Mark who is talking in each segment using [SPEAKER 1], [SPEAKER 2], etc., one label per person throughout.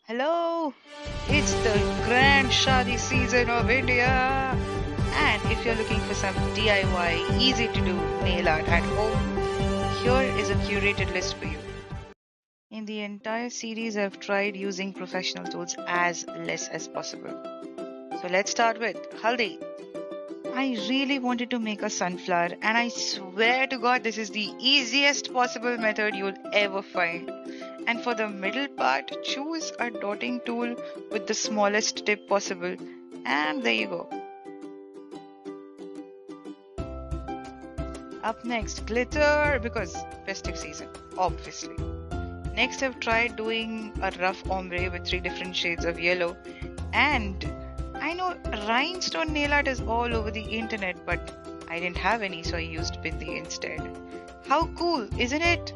[SPEAKER 1] Hello, it's the grand Shadi season of India. And if you're looking for some DIY, easy to do nail art at home, here is a curated list for you. In the entire series, I've tried using professional tools as less as possible. So let's start with Haldi. I really wanted to make a sunflower, and I swear to God, this is the easiest possible method you'll ever find. And for the middle part, choose a dotting tool with the smallest tip possible. And there you go. Up next, glitter, because festive season, obviously. Next, I've tried doing a rough ombre with 3 different shades of yellow. And I know rhinestone nail art is all over the internet, but I didn't have any, so I used bindi instead. How cool, isn't it?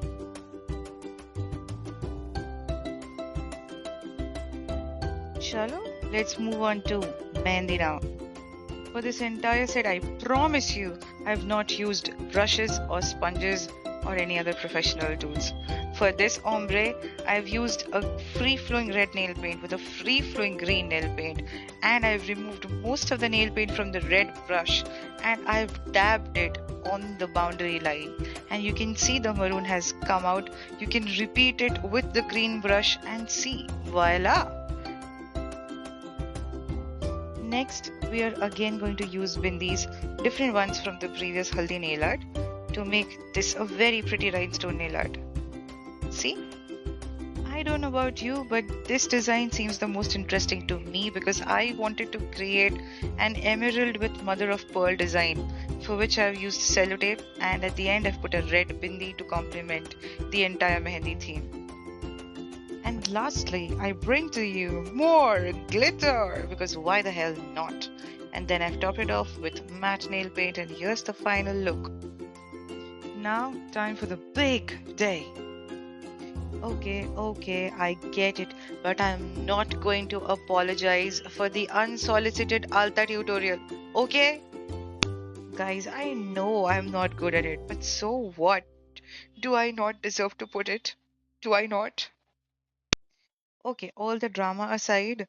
[SPEAKER 1] Chalo, let's move on to Mehendi now. For this entire set, I promise you, I've not used brushes or sponges or any other professional tools. For this ombre, I've used a free-flowing red nail paint with a free-flowing green nail paint, and I've removed most of the nail paint from the red brush and I've dabbed it on the boundary line, and you can see the maroon has come out. You can repeat it with the green brush and see, voila! Next, we are again going to use bindis, different ones from the previous Haldi nail art, to make this a very pretty rhinestone nail art. See? I don't know about you, but this design seems the most interesting to me because I wanted to create an emerald with mother of pearl design, for which I've used cellotape, and at the end I've put a red bindi to complement the entire mehendi theme. And lastly, I bring to you more glitter, because why the hell not? And then I've topped it off with matte nail paint, and here's the final look. Now, time for the big day. Okay, I get it, but I'm not going to apologize for the unsolicited Alta tutorial, okay? Guys, I know I'm not good at it, but so what? Do I not deserve to put it? Do I not? Okay, all the drama aside,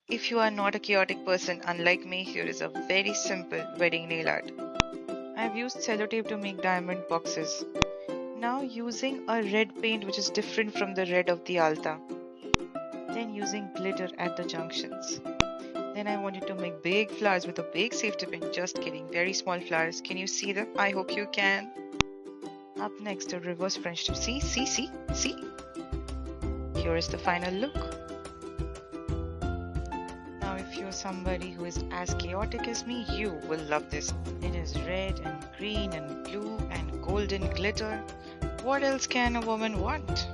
[SPEAKER 1] if you are not a chaotic person unlike me, here is a very simple wedding nail art. I've used cellotape to make diamond boxes. Now using a red paint which is different from the red of the alta. Then using glitter at the junctions. Then I wanted to make big flowers with a big safety pin. Just kidding, very small flowers. Can you see them? I hope you can. Up next, a reverse French tip. See? Here is the final look. Now if you're somebody who is as chaotic as me, you will love this. It is red and green and blue and golden glitter. What else can a woman want?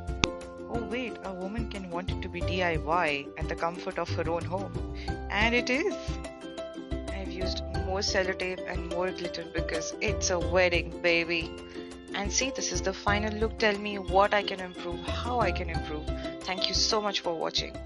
[SPEAKER 1] Oh wait, a woman can want it to be DIY at the comfort of her own home. And it is. I've used more sellotape and more glitter because it's a wedding, baby. And see, this is the final look. Tell me what I can improve, how I can improve. Thank you so much for watching.